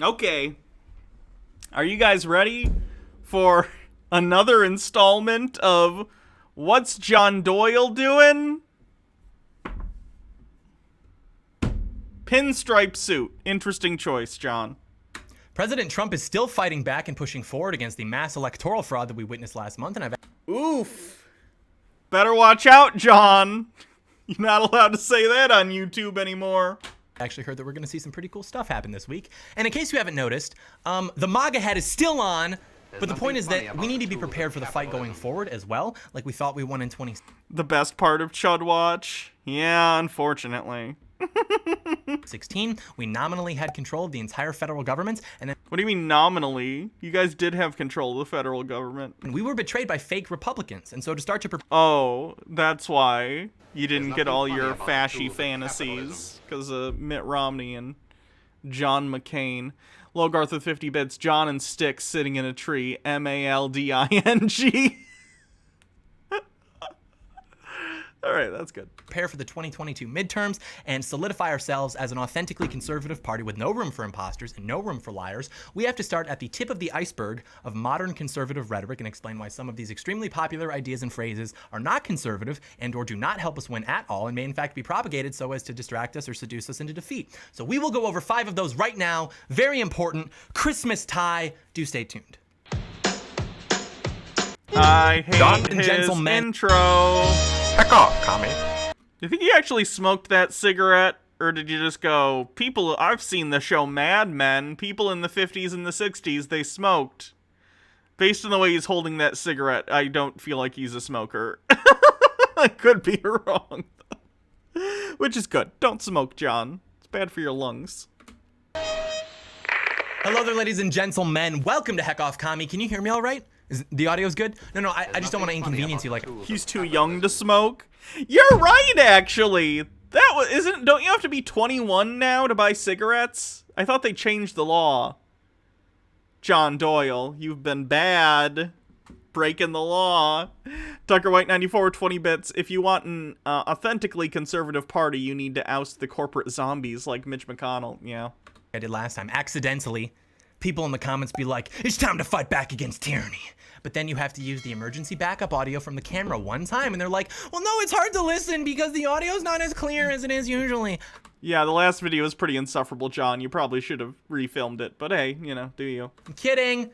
Okay. Are you guys ready for another installment of What's John Doyle Doing? Pinstripe suit. Interesting choice, John. President Trump is still fighting back and pushing forward against the mass electoral fraud that we witnessed last month, and I've Oof. Better watch out, John. You're not allowed to say that on YouTube anymore. actually heard that we're going to see some pretty cool stuff happen this week. And in case you haven't noticed, the MAGA hat is still on, but the point is that we need to be prepared for the fight going forward as well, like we thought we won in 2016. The best part of Chud Watch? Yeah, unfortunately. We nominally had control of the entire federal government, and then What do you mean nominally? You guys did have control of the federal government. we were betrayed by fake Republicans. And so to start to Oh, that's why you didn't get all your fashy fantasies, because of Mitt Romney and John McCain. Logarth with 50 bits, John and Sticks sitting in a tree, MALDING. All right, that's good. prepare for the 2022 midterms and solidify ourselves as an authentically conservative party with no room for imposters and no room for liars, we have to start at the tip of the iceberg of modern conservative rhetoric and explain why some of these extremely popular ideas and phrases are not conservative and or do not help us win at all and may in fact be propagated so as to distract us or seduce us into defeat. So we will go over 5 of those right now. Very important. Christmas tie. Do stay tuned. I hate Ladies and his gentlemen. intro. Heck off, commie. Do you think he actually smoked that cigarette? Or did you just go, people, I've seen the show Mad Men, people in the 50s and the 60s, they smoked. Based on the way he's holding that cigarette, I don't feel like he's a smoker. I could be wrong. Which is good. Don't smoke, John. It's bad for your lungs. Hello there, ladies and gentlemen. Welcome to Heck Off Commie. Can you hear me all right? Is the audio's good? No, I just don't want to inconvenience you. Like, He's too young to smoke. You're right, actually. That was don't you have to be 21 now to buy cigarettes? I thought they changed the law. John Doyle, you've been bad. Breaking the law. Tucker White 94, 20 bits. If you want an authentically conservative party, you need to oust the corporate zombies like Mitch McConnell. Yeah. I did last time. Accidentally, people in the comments be like, it's time to fight back against tyranny. But then you have to use the emergency backup audio from the camera one time, and they're like, well, no, it's hard to listen because the audio's not as clear as it is usually. Yeah, the last video was pretty insufferable, John. You probably should have refilmed it. But hey, you know, do you? Kidding.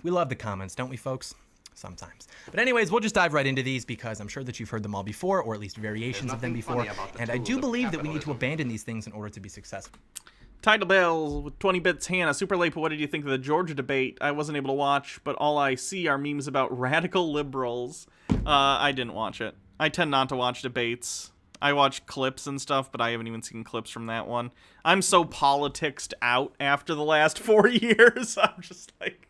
We love the comments, don't we, folks? Sometimes. But anyways, we'll just dive right into these because I'm sure that you've heard them all before, or at least variations of them before. And I do believe that we need to abandon these things in order to be successful. Title Bells with 20 bits. Hannah, super late, but what did you think of the Georgia debate? I wasn't able to watch, but all I see are memes about radical liberals. I didn't watch it. I tend not to watch debates. I watch clips and stuff, but I haven't even seen clips from that one. I'm so politicsed out after the last 4 years. I'm just like...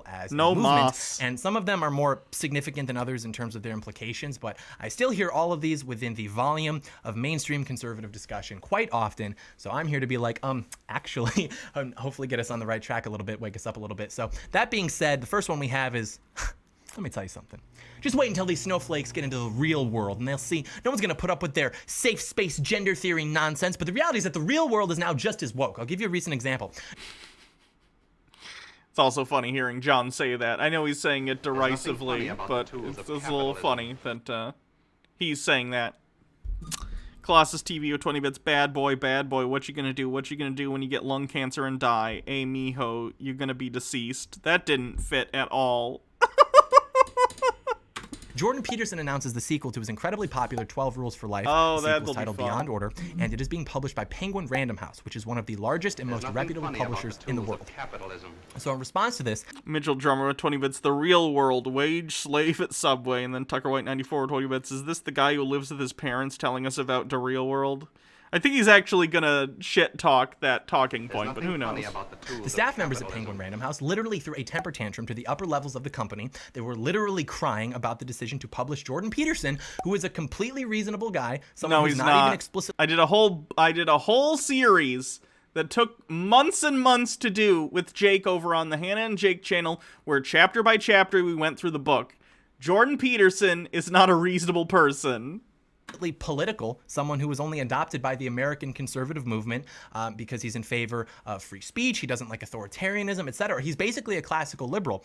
as no moss. And some of them are more significant than others in terms of their implications, but I still hear all of these within the volume of mainstream conservative discussion quite often. So I'm here to be like, actually, hopefully get us on the right track a little bit, wake us up a little bit. So that being said, the first one we have is, let me tell you something. Just wait until these snowflakes get into the real world and they'll see no one's going to put up with their safe space gender theory nonsense, but the reality is that the real world is now just as woke. I'll give you a recent example. It's also funny hearing John say that. I know he's saying it derisively, but it's a little funny that he's saying that. Colossus TV with 20 bits. Bad boy, what you gonna do? What you gonna do when you get lung cancer and die? Hey, mijo, you're gonna be deceased. That didn't fit at all. Jordan Peterson announces the sequel to his incredibly popular 12 Rules for Life. Oh, the that'll sequel is be titled fun. Beyond Order, and it is being published by Penguin Random House, which is one of the largest and most reputable publishers in the world. So in response to this, Mitchell Drummer with 20 bits. The real world. Wage slave at Subway. And then Tucker White 94 with 20 bits. Is this the guy who lives with his parents telling us about the real world? I think he's actually gonna shit talk that talking point, but who knows? the staff members at Penguin Random House literally threw a temper tantrum to the upper levels of the company. They were literally crying about the decision to publish Jordan Peterson, who is a completely reasonable guy, someone No, who's he's not not. even explicitly I did a whole series that took months and months to do with Jake over on the Hannah and Jake channel, where chapter by chapter we went through the book. Jordan Peterson is not a reasonable person. political, someone who was only adopted by the American conservative movement because he's in favor of free speech, he doesn't like authoritarianism, etc. He's basically a classical liberal.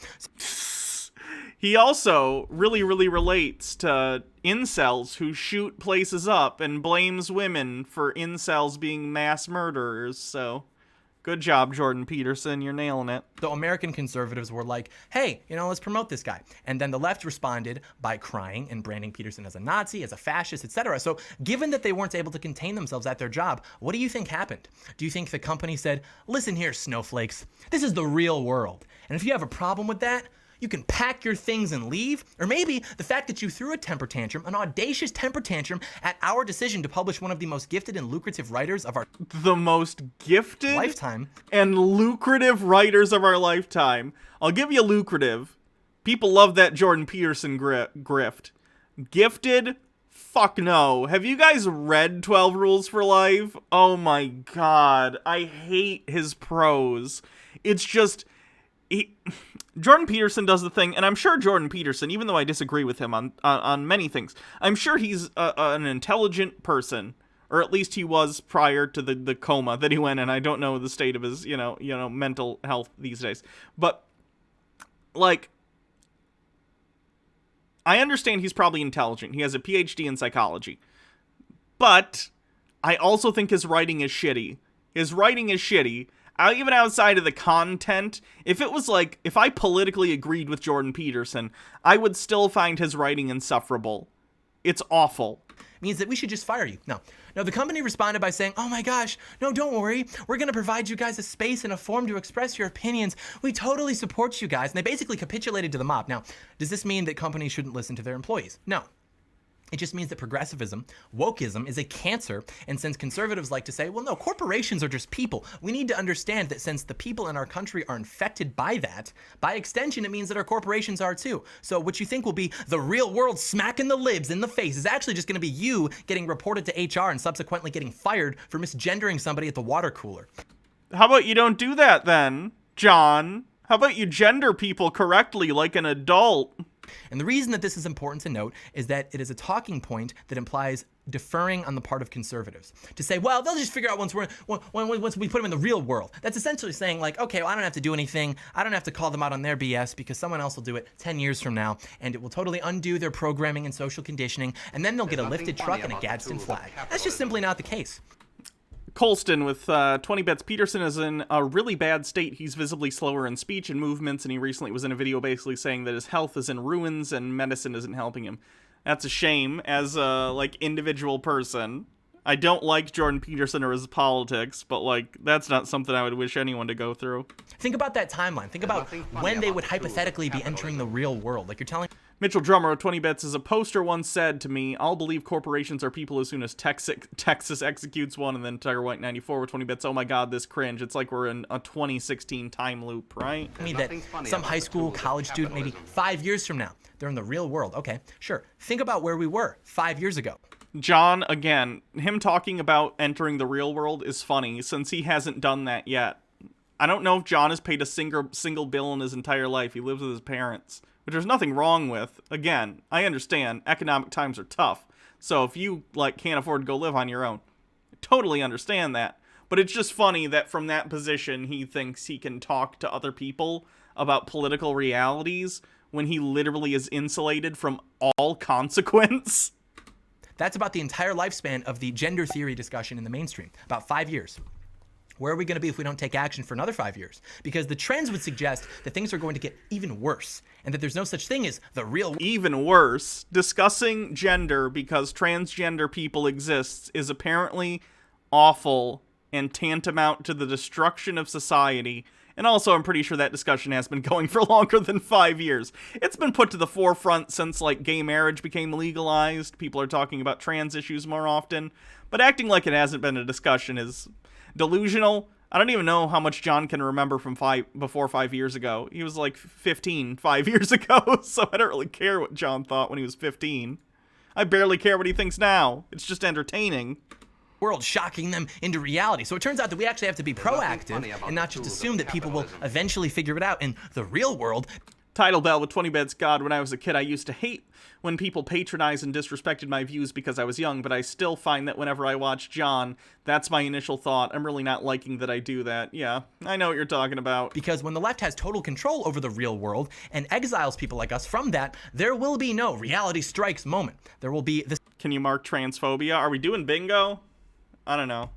He also really relates to incels who shoot places up and blames women for incels being mass murderers, so good job, Jordan Peterson. You're nailing it. The American conservatives were like, hey, let's promote this guy. And then the left responded by crying and branding Peterson as a Nazi, as a fascist, etc. So given that they weren't able to contain themselves at their job, what do you think happened? Do you think the company said, listen here, snowflakes, this is the real world. And if you have a problem with that, you can pack your things and leave? Or maybe the fact that you threw a temper tantrum, an audacious temper tantrum, at our decision to publish one of the most gifted and lucrative writers of our lifetime and lucrative writers of our lifetime. I'll give you lucrative. People love that Jordan Peterson grift. Gifted? Fuck no. Have you guys read 12 Rules for Life? Oh my god. I hate his prose. It's just... Jordan Peterson does the thing, and I'm sure Jordan Peterson, even though I disagree with him on many things, I'm sure he's an intelligent person, or at least he was prior to the coma that he went in. I don't know the state of his, mental health these days. But, like, I understand he's probably intelligent. He has a PhD in psychology. But I also think his writing is shitty. Even outside of the content, if I politically agreed with Jordan Peterson, I would still find his writing insufferable. It's awful. Means that we should just fire you. No, the company responded by saying, oh my gosh, no, don't worry. We're going to provide you guys a space and a forum to express your opinions. We totally support you guys. And they basically capitulated to the mob. Now, does this mean that companies shouldn't listen to their employees? No. It just means that progressivism, wokeism, is a cancer, and since conservatives like to say, well, no, corporations are just people, we need to understand that since the people in our country are infected by that, by extension, it means that our corporations are too. So what you think will be the real world smacking the libs in the face is actually just going to be you getting reported to HR and subsequently getting fired for misgendering somebody at the water cooler. How about you don't do that then, John? How about you gender people correctly like an adult? And the reason that this is important to note is that it is a talking point that implies deferring on the part of conservatives. To say, well, they'll just figure out once we put them in the real world. That's essentially saying, like, okay, well, I don't have to do anything. I don't have to call them out on their BS because someone else will do it 10 years from now, and it will totally undo their programming and social conditioning, and then they'll get a lifted truck and a Gadsden flag. That's just simply not the case. Colston with 20 bets. Peterson is in a really bad state. He's visibly slower in speech and movements, and he recently was in a video basically saying that his health is in ruins and medicine isn't helping him. That's a shame as a, individual person. I don't like Jordan Peterson or his politics, but, that's not something I would wish anyone to go through. Think about that timeline. Think about when they would hypothetically be entering the real world. Like you're telling... Mitchell Drummer of 20 bets as a poster once said to me, I'll believe corporations are people as soon as Texas executes one, and then Tiger White 94 with 20 bets. Oh my god, this cringe. It's like we're in a 2016 time loop, right? I mean that some high school, college student, maybe 5 years from now, they're in the real world. Okay, sure. Think about where we were 5 years ago. John, again, him talking about entering the real world is funny since he hasn't done that yet. I don't know if John has paid a single bill in his entire life. He lives with his parents, which there's nothing wrong with. Again, I understand economic times are tough. So if you can't afford to go live on your own, I totally understand that. But it's just funny that from that position he thinks he can talk to other people about political realities when he literally is insulated from all consequence. That's about the entire lifespan of the gender theory discussion in the mainstream, about 5 years. Where are we going to be if we don't take action for another 5 years? Because the trends would suggest that things are going to get even worse and that there's no such thing as the real... Even worse, discussing gender because transgender people exist is apparently awful and tantamount to the destruction of society. And also, I'm pretty sure that discussion has been going for longer than 5 years. It's been put to the forefront since, gay marriage became legalized. People are talking about trans issues more often. But acting like it hasn't been a discussion is delusional. I don't even know how much John can remember from before 5 years ago. He was 15 5 years ago, so I don't really care what John thought when he was 15. I barely care what he thinks now. It's just entertaining. World shocking them into reality. So it turns out that we actually have to be proactive and not just assume that people will eventually figure it out in the real world. Title Bell with 20 bits. God, when I was a kid, I used to hate when people patronized and disrespected my views because I was young, but I still find that whenever I watch John, that's my initial thought. I'm really not liking that I do that. Yeah, I know what you're talking about. Because when the left has total control over the real world and exiles people like us from that, there will be no reality strikes moment. There will be this. Can you mark transphobia? Are we doing bingo? I don't know.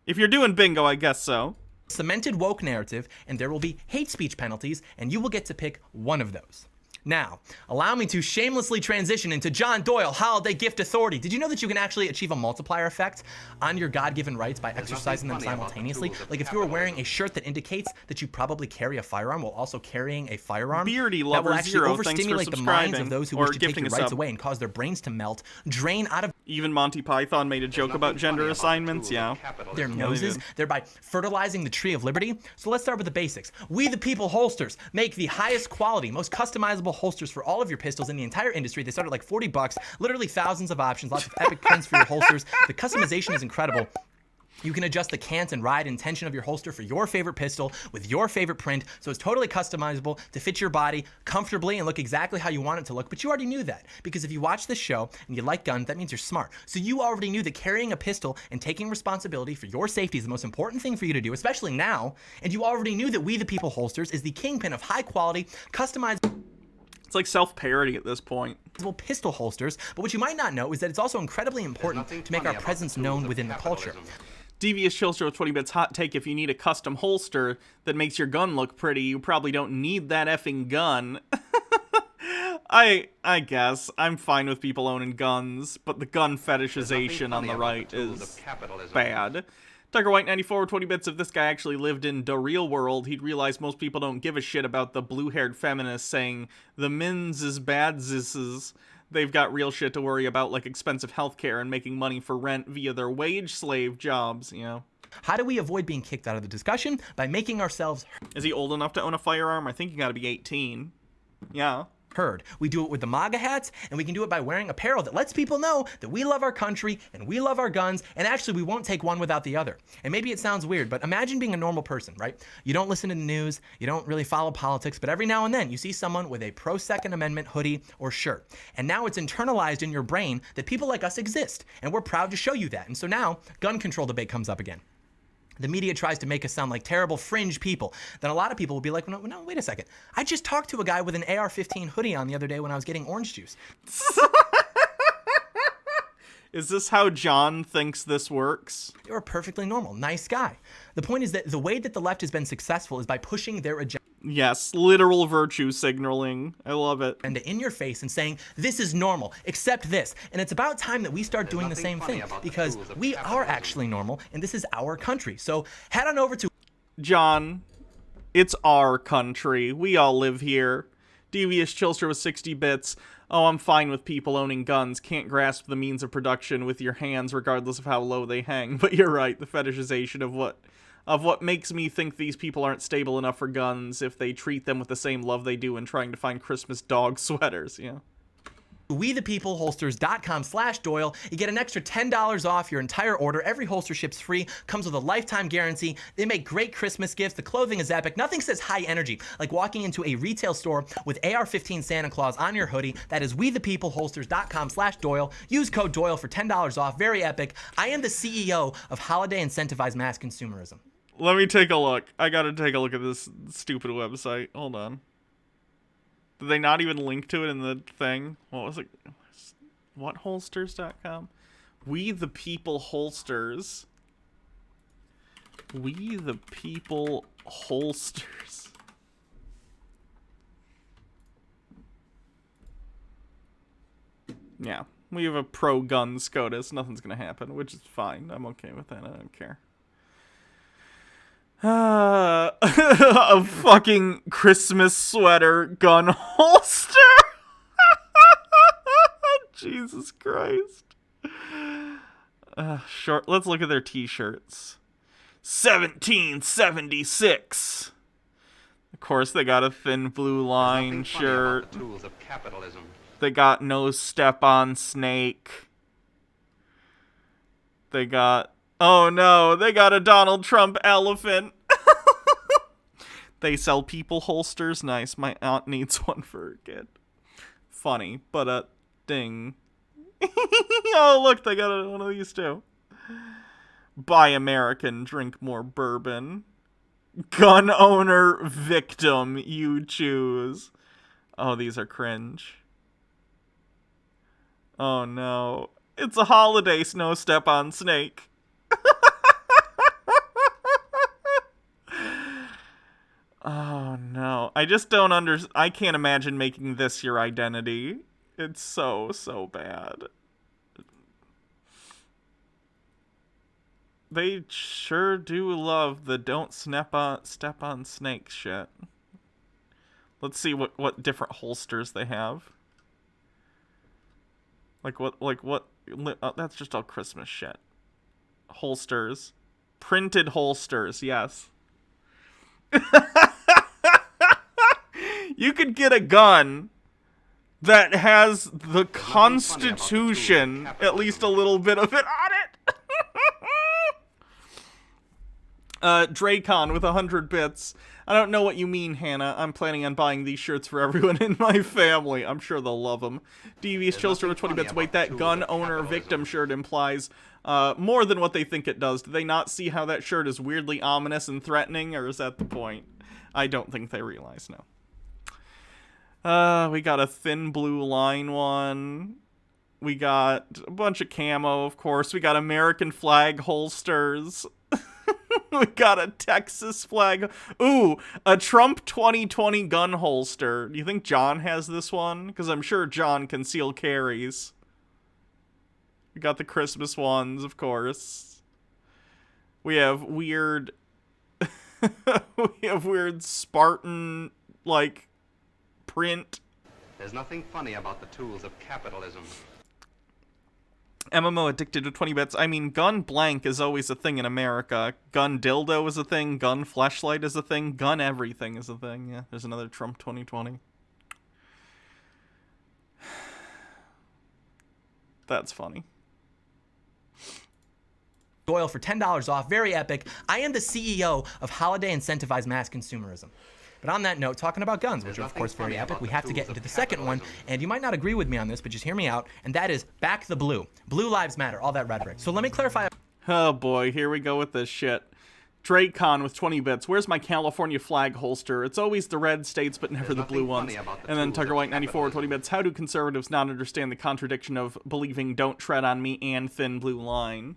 If you're doing bingo, I guess so. Cemented woke narrative, and there will be hate speech penalties, and you will get to pick one of those. Now, allow me to shamelessly transition into John Doyle, Holiday Gift Authority. Did you know that you can actually achieve a multiplier effect on your God-given rights by exercising them simultaneously? Like if you were wearing a shirt that indicates that you probably carry a firearm while also carrying a firearm, Beardy that Lover will actually Zero, overstimulate the minds of those who wish to take your rights away and cause their brains to melt, drain out of Even Monty Python made a joke about gender assignments, yeah. their noses, thereby fertilizing the tree of liberty. So let's start with the basics. We the People holsters make the highest quality, most customizable holsters for all of your pistols in the entire industry. They start at like $40, literally thousands of options, lots of epic prints for your holsters. The customization is incredible. You can adjust the cant and ride and tension of your holster for your favorite pistol with your favorite print, so it's totally customizable to fit your body comfortably and look exactly how you want it to look. But you already knew that, because if you watch this show and you like guns, that means you're smart. So you already knew that carrying a pistol and taking responsibility for your safety is the most important thing for you to do, especially now. And you already knew that We the People holsters is the kingpin of high quality, customized. It's like self-parody at this point. Pistol holsters, but what you might not know is that it's also incredibly important to make our presence known within the culture. Devious Chillster with 20 bits. Hot take: if you need a custom holster that makes your gun look pretty, you probably don't need that effing gun. I guess I'm fine with people owning guns, but the gun fetishization on the right is bad. Tucker White 94 with 20 bits. If this guy actually lived in the real world, he'd realize most people don't give a shit about the blue-haired feminists saying the men's is bad zisses. They've got real shit to worry about, like expensive healthcare and making money for rent via their wage slave jobs, you know. How do we avoid being kicked out of the discussion? By making ourselves Is he old enough to own a firearm? I think you gotta be 18. Yeah. heard. We do it with the MAGA hats, and we can do it by wearing apparel that lets people know that we love our country and we love our guns, and actually we won't take one without the other. And maybe it sounds weird, but imagine being a normal person, right? You don't listen to the news, you don't really follow politics, but every now and then you see someone with a pro-Second Amendment hoodie or shirt. And now it's internalized in your brain that people like us exist, and we're proud to show you that. And so now, gun control debate comes up again. The media tries to make us sound like terrible fringe people. Then a lot of people will be like, no, wait a second. I just talked to a guy with an AR-15 hoodie on the other day when I was getting orange juice. Is this how John thinks this works? You're a perfectly normal, nice guy. The point is that the way that the left has been successful is by pushing their agenda. Yes, literal virtue signaling. I love it. And in your face and saying, this is normal, accept this. And it's about time that we start doing the same thing, because we are actually normal and this is our country. So head on over to John, it's our country. We all live here. Devious Chilster with 60 bits. Oh, I'm fine with people owning guns. Can't grasp the means of production with your hands regardless of how low they hang. But you're right, the fetishization of what makes me think these people aren't stable enough for guns if they treat them with the same love they do in trying to find Christmas dog sweaters, yeah. WeThePeopleHolsters.com/Doyle. You get an extra $10 off your entire order. Every holster ships free, comes with a lifetime guarantee. They make great Christmas gifts. The clothing is epic. Nothing says high energy like walking into a retail store with AR-15 Santa Claus on your hoodie. That is WeThePeopleHolsters.com/Doyle. Use code Doyle for $10 off. Very epic. I am the CEO of Holiday Incentivized Mass Consumerism. Let me take a look. I gotta take a look at this stupid website. Hold on. Did they not even link to it in the thing? What was it? Whatholsters.com? We the People Holsters. We the People Holsters. Yeah. We have a pro-gun SCOTUS. Nothing's gonna happen, which is fine. I'm okay with that. I don't care. A fucking Christmas sweater gun holster. Jesus Christ. Short. Let's look at their t-shirts. 1776. Of course, they got a thin blue line shirt. They got no step on snake. They got... Oh no, they got a Donald Trump elephant. They sell people holsters. Nice. My aunt needs one for her kid. Funny, but ding. Oh, look, they got one of these too. Buy American, drink more bourbon. Gun owner, victim, you choose. Oh, these are cringe. Oh no. It's a holiday, Snow Step on Snake. Oh no. I just don't I can't imagine making this your identity. It's so bad. They sure do love the don't step on snakes shit. Let's see what different holsters they have. Like what that's just all Christmas shit. Holsters. Printed holsters, yes. You could get a gun that has the Constitution, at least a little bit of it on it. Dracon with 100 bits. I don't know what you mean, Hannah. I'm planning on buying these shirts for everyone in my family. I'm sure they'll love them. Devious Chillster with 20 bits. Wait, that gun owner victim shirt implies more than what they think it does. Do they not see how that shirt is weirdly ominous and threatening, or is that the point? I don't think they realize, no. We got a thin blue line one. We got a bunch of camo, of course. We got American flag holsters. We got a Texas flag. Ooh, a Trump 2020 gun holster. Do you think John has this one? Because I'm sure John conceal carries. We got the Christmas ones, of course. We have weird... we have weird Spartan, like, print. There's nothing funny about the tools of capitalism. MMO addicted to 20 bits. I mean, gun blank is always a thing in America. Gun dildo is a thing. Gun fleshlight is a thing. Gun everything is a thing. Yeah, there's another Trump 2020. That's funny. Doyle for $10 off. Very epic. I am the CEO of Holiday Incentivized Mass Consumerism. But on that note, talking about guns, which are of course very epic, we have to get into the second one, and you might not agree with me on this, but just hear me out, and that is back the blue. Blue lives matter, all that rhetoric. So let me clarify. Oh boy, here we go with this shit. Dracon with 20 bits. Where's my California flag holster? It's always the red states, but never the blue ones. And then Tucker White 94 with 20 bits. How do conservatives not understand the contradiction of believing don't tread on me and thin blue line?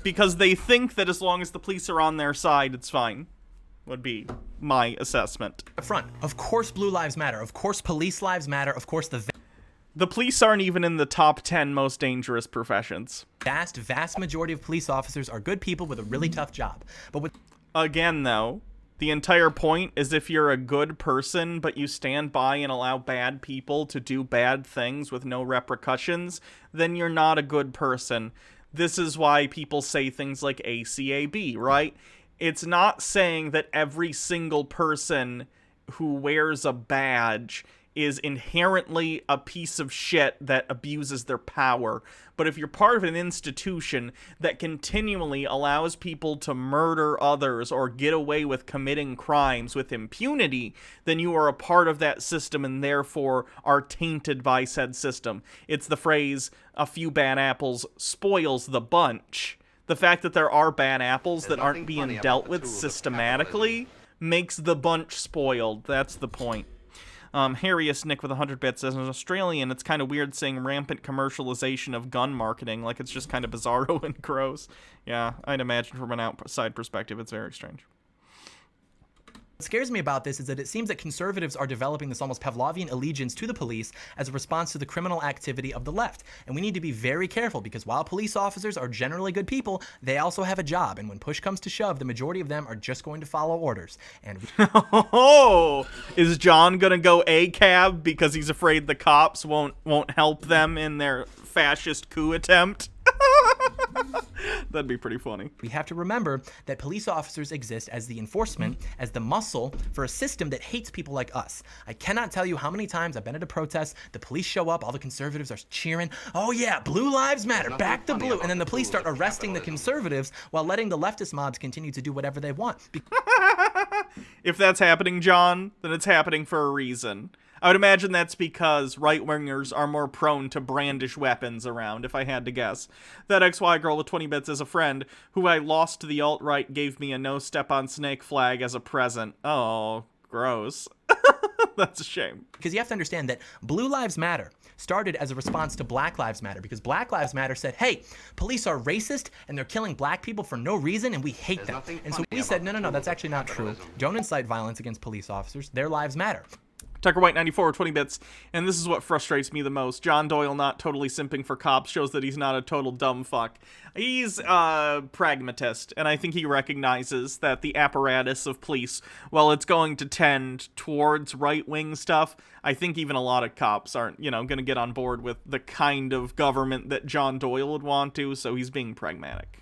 Because they think that as long as the police are on their side, it's fine. Would be my assessment. Up front, of course blue lives matter. Of course police lives matter. Of course the police aren't even in the top 10 most dangerous professions. Vast majority of police officers are good people with a really tough job. But with again, though, the entire point is if you're a good person, but you stand by and allow bad people to do bad things with no repercussions, then you're not a good person. This is why people say things like ACAB, right? It's not saying that every single person who wears a badge is inherently a piece of shit that abuses their power. But if you're part of an institution that continually allows people to murder others or get away with committing crimes with impunity, then you are a part of that system and therefore are tainted by said system. It's the phrase, a few bad apples spoils the bunch. The fact that there are bad apples that aren't being dealt with systematically makes the bunch spoiled. That's the point. Harrius Nick with 100 bits says, as an Australian, it's kind of weird seeing rampant commercialization of gun marketing. Like, it's just kind of bizarro and gross. Yeah, I'd imagine from an outside perspective, it's very strange. What scares me about this is that it seems that conservatives are developing this almost Pavlovian allegiance to the police as a response to the criminal activity of the left. And we need to be very careful because while police officers are generally good people, they also have a job. And when push comes to shove, the majority of them are just going to follow orders. And oh, is John gonna go ACAB because he's afraid the cops won't help them in their fascist coup attempt? That'd be pretty funny. We have to remember that police officers exist as the enforcement, as the muscle for a system that hates people like us. I cannot tell you how many times I've been at a protest, the police show up, all the conservatives are cheering, oh yeah, blue lives matter, back the blue, and then the police start arresting the conservatives while letting the leftist mobs continue to do whatever they want. If that's happening, John, then it's happening for a reason. I would imagine that's because right-wingers are more prone to brandish weapons around, if I had to guess. That XY girl with 20 bits is a friend who I lost to the alt-right gave me a no-step-on-snake flag as a present. Oh, gross. That's a shame. Because you have to understand that Blue Lives Matter started as a response to Black Lives Matter, because Black Lives Matter said, hey, police are racist and they're killing black people for no reason and we hate them. And so we said, no, that's actually not true. Don't incite violence against police officers. Their lives matter. Tucker White 94 20 bits, and this is what frustrates me the most. John Doyle not totally simping for cops shows that he's not a total dumb fuck. He's a pragmatist, and I think he recognizes that the apparatus of police, while it's going to tend towards right-wing stuff, I think even a lot of cops aren't, going to get on board with the kind of government that John Doyle would want to, so he's being pragmatic.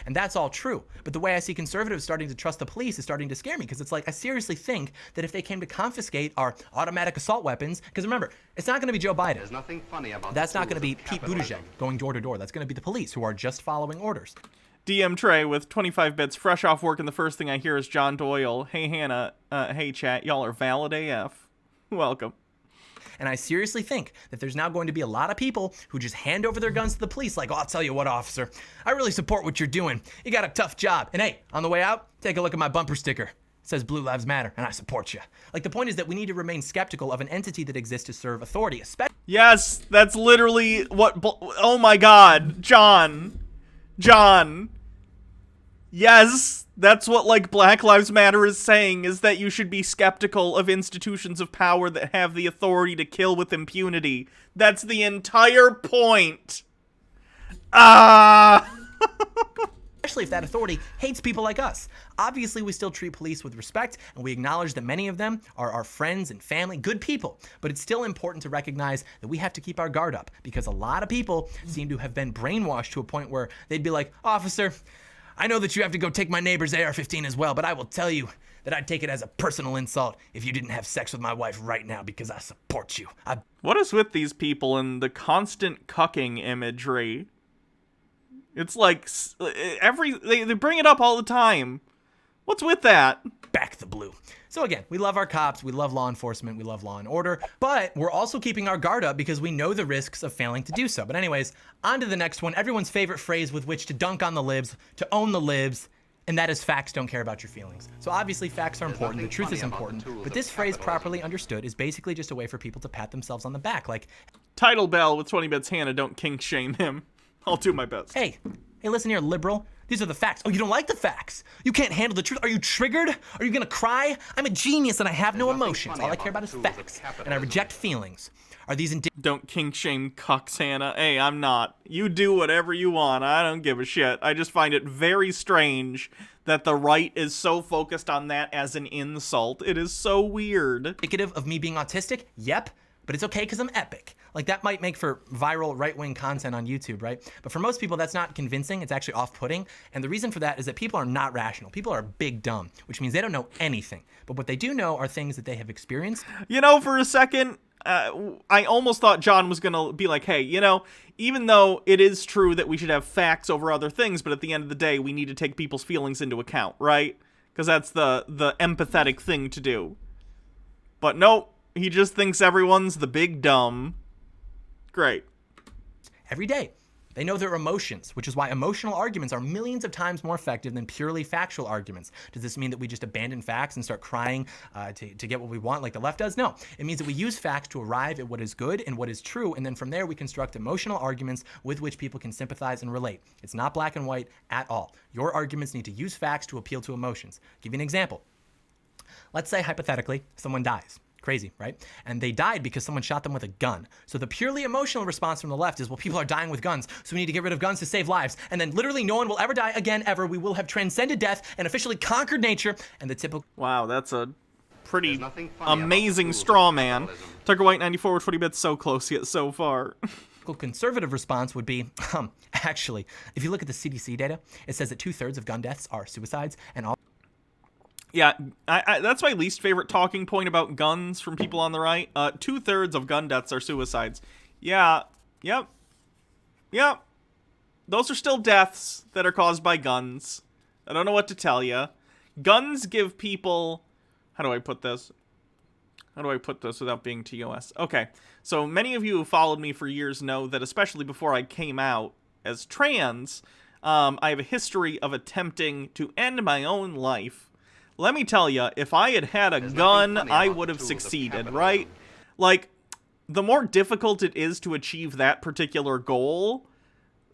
And that's all true. But the way I see conservatives starting to trust the police is starting to scare me, because it's like, I seriously think that if they came to confiscate our automatic assault weapons, because remember, it's not going to be Joe Biden. There's nothing funny about That's not going to be of Pete capitalism. Buttigieg going door to door. That's going to be the police, who are just following orders. DM Trey with 25 bits, fresh off work, and the first thing I hear is John Doyle. Hey, Hannah. Hey, chat. Y'all are valid AF. Welcome. And I seriously think that there's now going to be a lot of people who just hand over their guns to the police like, oh, I'll tell you what, officer, I really support what you're doing. You got a tough job. And hey, on the way out, take a look at my bumper sticker. It says Blue Lives Matter, and I support you. Like, the point is that we need to remain skeptical of an entity that exists to serve authority, especially... Yes, that's literally what... Oh my god. John. Yes, that's what, like, Black Lives Matter is saying, is that you should be skeptical of institutions of power that have the authority to kill with impunity. That's the entire point. Especially if that authority hates people like us. Obviously, we still treat police with respect, and we acknowledge that many of them are our friends and family, good people. But it's still important to recognize that we have to keep our guard up, because a lot of people seem to have been brainwashed to a point where they'd be like, officer, I know that you have to go take my neighbor's AR-15 as well, but I will tell you that I'd take it as a personal insult if you didn't have sex with my wife right now, because I support you. What is with these people and the constant cucking imagery? It's like they bring it up all the time. What's with that? Back the blue. So again, we love our cops, we love law enforcement, we love law and order, but we're also keeping our guard up because we know the risks of failing to do so. But anyways, on to the next one, everyone's favorite phrase with which to dunk on the libs, to own the libs, and that is facts don't care about your feelings. So obviously facts are important, the truth is important, but this phrase properly understood is basically just a way for people to pat themselves on the back, like, Title Bell with 20 bits, Hannah, don't kink shame him. I'll do my best. hey, listen here, liberal. These are the facts. Oh, you don't like the facts? You can't handle the truth? Are you triggered? Are you gonna cry? I'm a genius and I have no emotions. All I care about is facts, and I reject feelings. Are these Don't kink shame cucks, Hannah. Hey, I'm not. You do whatever you want. I don't give a shit. I just find it very strange that the right is so focused on that as an insult. It is so weird. indicative of me being autistic? Yep. But it's okay because I'm epic. Like, that might make for viral right-wing content on YouTube, right? But for most people, that's not convincing. It's actually off-putting. And the reason for that is that people are not rational. People are big dumb, which means they don't know anything. But what they do know are things that they have experienced. You know, for a second, I almost thought John was going to be like, hey, even though it is true that we should have facts over other things, but at the end of the day, we need to take people's feelings into account, right? Because that's the empathetic thing to do. But nope. He just thinks everyone's the big dumb. Great. Every day. They know their emotions, which is why emotional arguments are millions of times more effective than purely factual arguments. Does this mean that we just abandon facts and start crying to get what we want like the left does? No. It means that we use facts to arrive at what is good and what is true, and then from there we construct emotional arguments with which people can sympathize and relate. It's not black and white at all. Your arguments need to use facts to appeal to emotions. I'll give you an example. Let's say, hypothetically, someone dies. Crazy, right? And they died because someone shot them with a gun. So the purely emotional response from the left is, well, people are dying with guns, so we need to get rid of guns to save lives. And then literally no one will ever die again, ever. We will have transcended death and officially conquered nature. And the typical... Wow, that's a pretty amazing straw man. Tucker White 94 with 20 bits, so close yet so far. Conservative response would be, actually, if you look at the CDC data, it says that 2/3 of gun deaths are suicides, and all... Yeah, that's my least favorite talking point about guns from people on the right. 2/3 of gun deaths are suicides. Yeah, yep. Those are still deaths that are caused by guns. I don't know what to tell you. Guns give people... How do I put this? How do I put this without being TOS? Okay, so many of you who followed me for years know that, especially before I came out as trans, I have a history of attempting to end my own life. Let me tell you, if I had had a gun, I would have succeeded, right? Like, the more difficult it is to achieve that particular goal,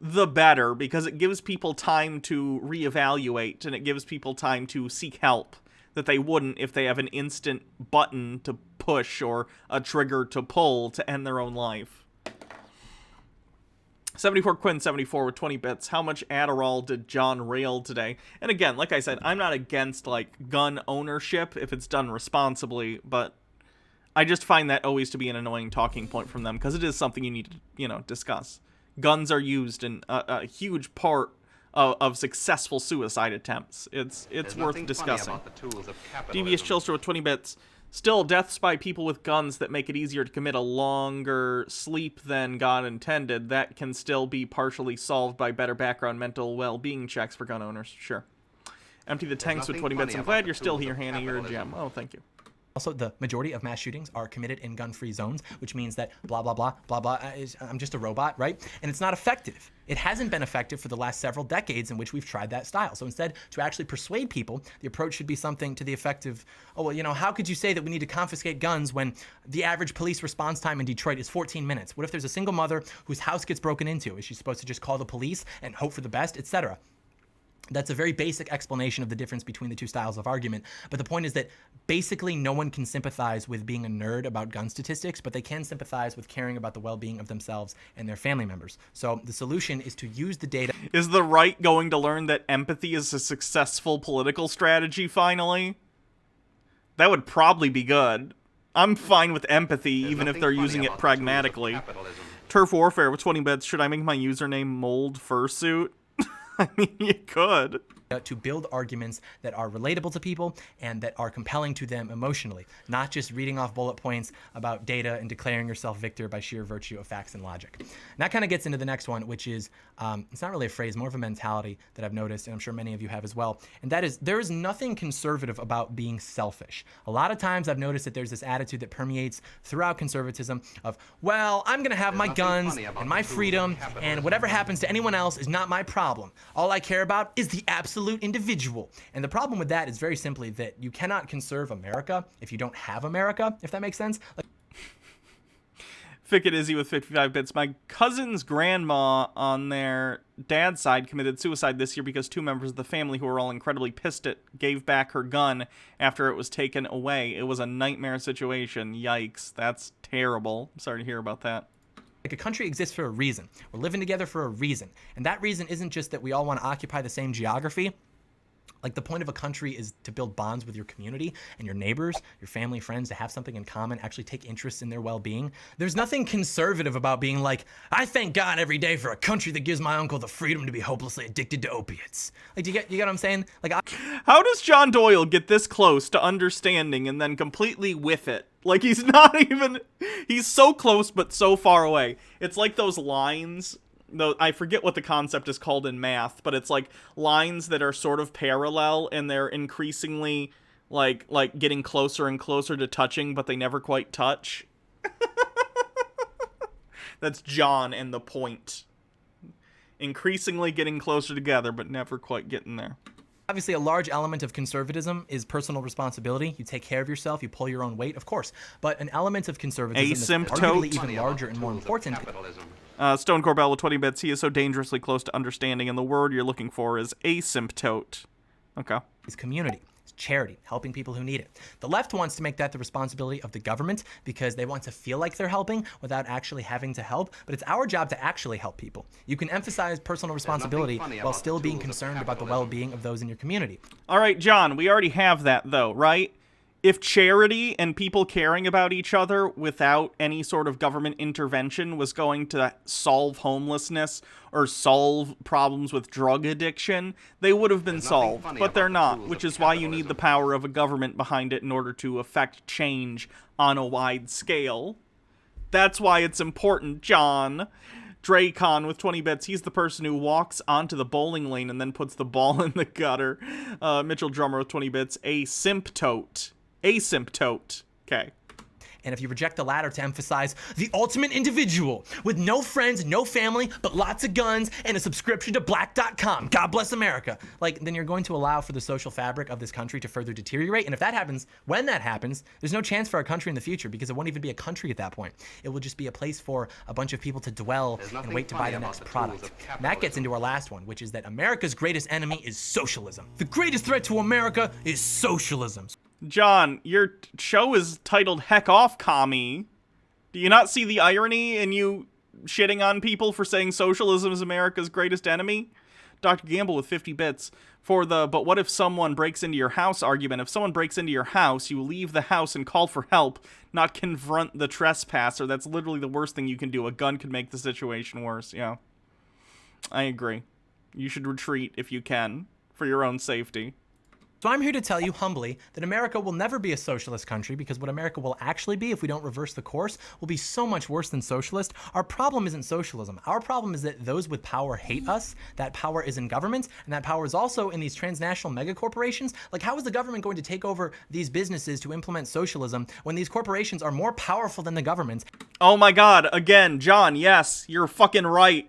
the better, because it gives people time to reevaluate, and it gives people time to seek help that they wouldn't if they have an instant button to push or a trigger to pull to end their own life. 74 Quinn 74 with 20 bits. How much Adderall did John rail today? And again, like I said, I'm not against like gun ownership if it's done responsibly, but I just find that always to be an annoying talking point from them, because it is something you need to, you know, discuss. Guns are used in a huge part of successful suicide attempts. It's worth discussing. Devious Chillster with 20 bits. Still, deaths by people with guns that make it easier to commit a longer sleep than God intended, that can still be partially solved by better background mental well-being checks for gun owners. Sure. Empty the tanks with 20 bits. I'm glad you're still here, Hannah. You're a gem. Oh, thank you. Also, the majority of mass shootings are committed in gun-free zones, which means that blah, blah, blah, blah, blah, I'm just a robot, right? And it's not effective. It hasn't been effective for the last several decades in which we've tried that style. So instead, to actually persuade people, the approach should be something to the effect of, oh, well, you know, how could you say that we need to confiscate guns when the average police response time in Detroit is 14 minutes? What if there's a single mother whose house gets broken into? Is she supposed to just call the police and hope for the best, etc.? That's a very basic explanation of the difference between the two styles of argument. But the point is that basically no one can sympathize with being a nerd about gun statistics, but they can sympathize with caring about the well-being of themselves and their family members. So the solution is to use the data. Is the right going to learn that empathy is a successful political strategy finally? That would probably be good. I'm fine with empathy, even if they're using it pragmatically. Turf Warfare with 20 bits. Should I make my username Mold Fursuit? I mean, you could. To build arguments that are relatable to people and that are compelling to them emotionally, not just reading off bullet points about data and declaring yourself victor by sheer virtue of facts and logic. And that kind of gets into the next one, which is, it's not really a phrase, more of a mentality that I've noticed, and I'm sure many of you have as well, and that is, there is nothing conservative about being selfish. A lot of times I've noticed that there's this attitude that permeates throughout conservatism of, well, I'm going to have my guns and my freedom, and whatever happens to anyone else is not my problem. All I care about is the absolute individual. And the problem with that is very simply that you cannot conserve America if you don't have America, if that makes sense. Like, Fickett Izzy with 55 bits. My cousin's grandma on their dad's side committed suicide this year because two members of the family who were all incredibly pissed at gave back her gun after it was taken away. It was a nightmare situation. Yikes. That's terrible. I'm sorry to hear about that. a country exists for a reason. We're living together for a reason. And that reason isn't just that we all want to occupy the same geography. Like, the point of a country is to build bonds with your community and your neighbors, your family, friends, to have something in common, actually take interest in their well-being. There's nothing conservative about being like, I thank God every day for a country that gives my uncle the freedom to be hopelessly addicted to opiates. Like, you get what I'm saying? Like, how does John Doyle get this close to understanding and then completely whiff it? Like, he's not even, he's so close but so far away. It's like those lines. Though I forget what the concept is called in math, but it's like lines that are sort of parallel and they're increasingly like getting closer and closer to touching, but they never quite touch. That's John and the point. Increasingly getting closer together, but never quite getting there. Obviously, a large element of conservatism is personal responsibility. You take care of yourself, you pull your own weight, of course. But an element of conservatism that's arguably even larger and more important. Stone Corbell with 20 bits. He is so dangerously close to understanding, and the word you're looking for is asymptote. Okay. Is community. It's charity, helping people who need it. The left wants to make that the responsibility of the government because they want to feel like they're helping without actually having to help, but it's our job to actually help people. You can emphasize personal responsibility while still being concerned about the well-being of those in your community. All right, John, we already have that, though, right? If charity and people caring about each other without any sort of government intervention was going to solve homelessness or solve problems with drug addiction, they would have been solved, but they're not, which is why you need the power of a government behind it in order to affect change on a wide scale. That's why it's important, John. Dracon with 20 bits. He's the person who walks onto the bowling lane and then puts the ball in the gutter. Mitchell Drummer with 20 bits. Asymptote. Asymptote. Okay. And if you reject the latter to emphasize the ultimate individual with no friends, no family, but lots of guns and a subscription to black.com, God bless America, like, then you're going to allow for the social fabric of this country to further deteriorate. And if that happens, when that happens, there's no chance for our country in the future because it won't even be a country at that point. It will just be a place for a bunch of people to dwell and wait to buy the next product. And that gets into our last one, which is that America's greatest enemy is socialism. The greatest threat to America is socialism. John, your show is titled Heck Off, Commie. Do you not see the irony in you shitting on people for saying socialism is America's greatest enemy? Dr. Gamble with 50 bits. For the but what if someone breaks into your house argument, if someone breaks into your house, you leave the house and call for help, not confront the trespasser. That's literally the worst thing you can do. A gun could make the situation worse. Yeah. I agree. You should retreat if you can, for your own safety. So I'm here to tell you humbly that America will never be a socialist country because what America will actually be if we don't reverse the course will be so much worse than socialist. Our problem isn't socialism. Our problem is that those with power hate us. That power is in government, and that power is also in these transnational megacorporations. Like, how is the government going to take over these businesses to implement socialism when these corporations are more powerful than the government? Oh my god, again, John, yes, you're fucking right.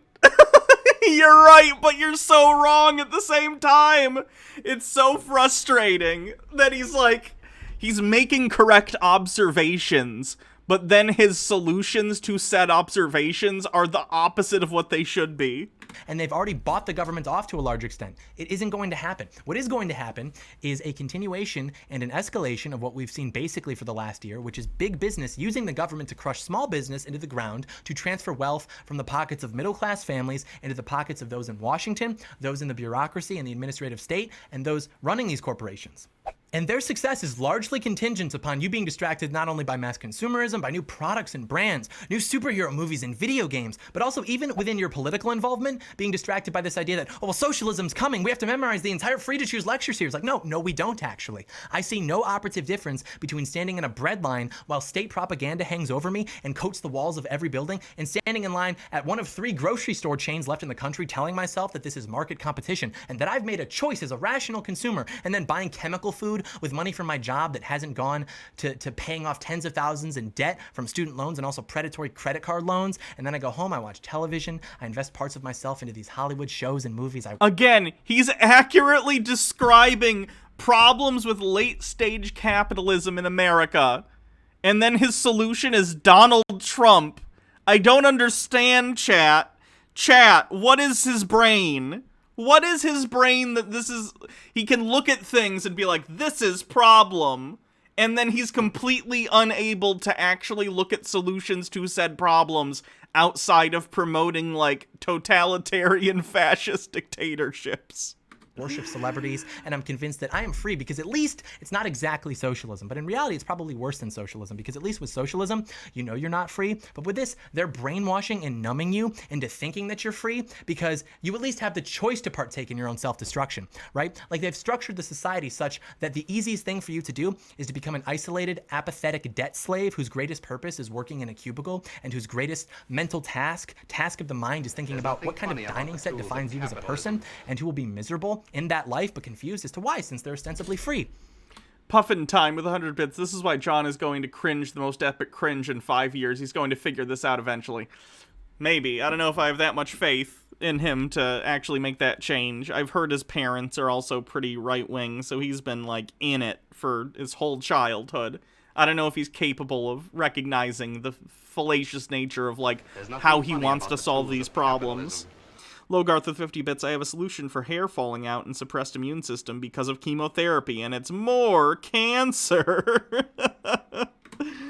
You're right, but you're so wrong at the same time. It's so frustrating that he's making correct observations, but then his solutions to said observations are the opposite of what they should be. And they've already bought the government off to a large extent. It isn't going to happen. What is going to happen is a continuation and an escalation of what we've seen basically for the last year, which is big business using the government to crush small business into the ground to transfer wealth from the pockets of middle-class families into the pockets of those in Washington, those in the bureaucracy and the administrative state, and those running these corporations. And their success is largely contingent upon you being distracted not only by mass consumerism, by new products and brands, new superhero movies and video games, but also even within your political involvement, being distracted by this idea that, oh, well, socialism's coming. We have to memorize the entire free to choose lecture series. Like, no, we don't actually. I see no operative difference between standing in a bread line while state propaganda hangs over me and coats the walls of every building and standing in line at one of 3 grocery store chains left in the country telling myself that this is market competition and that I've made a choice as a rational consumer and then buying chemical food with money from my job that hasn't gone to paying off tens of thousands in debt from student loans and also predatory credit card loans. And then I go home, I watch television, I invest parts of myself into these Hollywood shows and movies. Again, he's accurately describing problems with late-stage capitalism in America. And then his solution is Donald Trump. I don't understand, chat. Chat, what is his brain? What is his brain that this is... He can look at things and be like, this is problem. And then he's completely unable to actually look at solutions to said problems outside of promoting, like, totalitarian fascist dictatorships. Worship celebrities, and I'm convinced that I am free because at least it's not exactly socialism, but in reality it's probably worse than socialism because at least with socialism, you know you're not free, but with this, they're brainwashing and numbing you into thinking that you're free because you at least have the choice to partake in your own self-destruction, right? Like they've structured the society such that the easiest thing for you to do is to become an isolated, apathetic debt slave whose greatest purpose is working in a cubicle and whose greatest mental task of the mind is thinking about what kind of dining set defines you as a person and who will be miserable in that life, but confused as to why, since they're ostensibly free. Puffin Time with 100 bits. This is why John is going to cringe the most epic cringe in 5 years. He's going to figure this out eventually. Maybe. I don't know if I have that much faith in him to actually make that change. I've heard his parents are also pretty right-wing, so he's been, like, in it for his whole childhood. I don't know if he's capable of recognizing the fallacious nature of, like, how he wants to solve these problems. Logarth with 50 bits, I have a solution for hair falling out and suppressed immune system because of chemotherapy, and it's more cancer.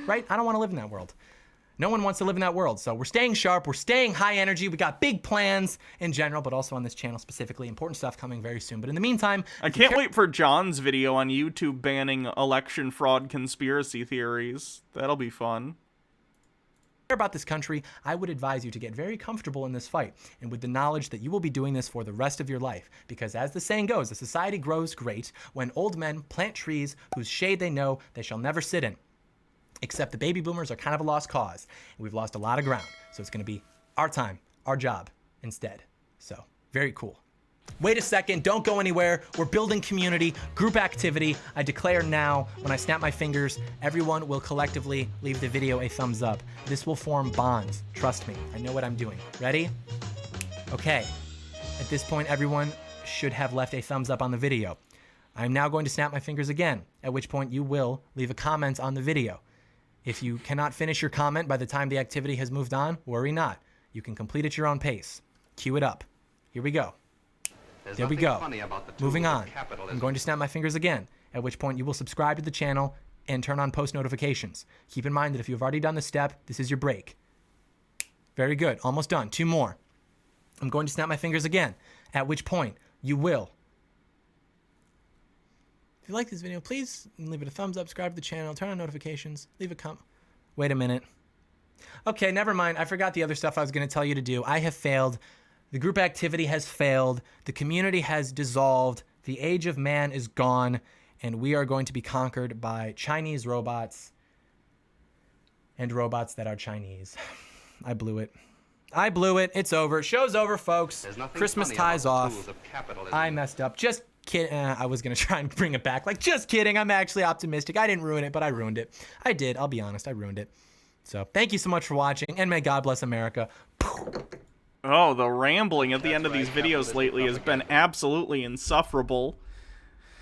Right? I don't want to live in that world. No one wants to live in that world, so we're staying sharp, we're staying high energy, we got big plans in general, but also on this channel specifically. Important stuff coming very soon, but in the meantime... I can't wait for John's video on YouTube banning election fraud conspiracy theories. That'll be fun. About this country, I would advise you to get very comfortable in this fight and with the knowledge that you will be doing this for the rest of your life. Because as the saying goes, a society grows great when old men plant trees whose shade they know they shall never sit in. Except the baby boomers are kind of a lost cause. And we've lost a lot of ground. So it's going to be our time, our job instead. So, very cool. Wait a second, don't go anywhere. We're building community, group activity. I declare now, when I snap my fingers, everyone will collectively leave the video a thumbs up. This will form bonds. Trust me, I know what I'm doing. Ready? Okay. At this point, everyone should have left a thumbs up on the video. I'm now going to snap my fingers again, at which point you will leave a comment on the video. If you cannot finish your comment by the time the activity has moved on, worry not. You can complete at your own pace. Cue it up. Here we go. There we go. Moving on. I'm going to snap my fingers again, at which point you will subscribe to the channel and turn on post notifications. Keep in mind that if you've already done this step, this is your break. Very good. Almost done. 2 more. I'm going to snap my fingers again, at which point you will. If you like this video, please leave it a thumbs up, subscribe to the channel, turn on notifications, leave a comment. Wait a minute. Okay, never mind. I forgot the other stuff I was going to tell you to do. I have failed. The group activity has failed. The community has dissolved. The age of man is gone. And we are going to be conquered by Chinese robots and robots that are Chinese. I blew it. I blew it. It's over. Show's over, folks. Christmas ties off. I messed up. Just kidding. I was going to try and bring it back. Like, just kidding. I'm actually optimistic. I didn't ruin it, but I ruined it. I did. I'll be honest. I ruined it. So thank you so much for watching, and may God bless America. Oh, the rambling at the end of these videos lately has been absolutely insufferable.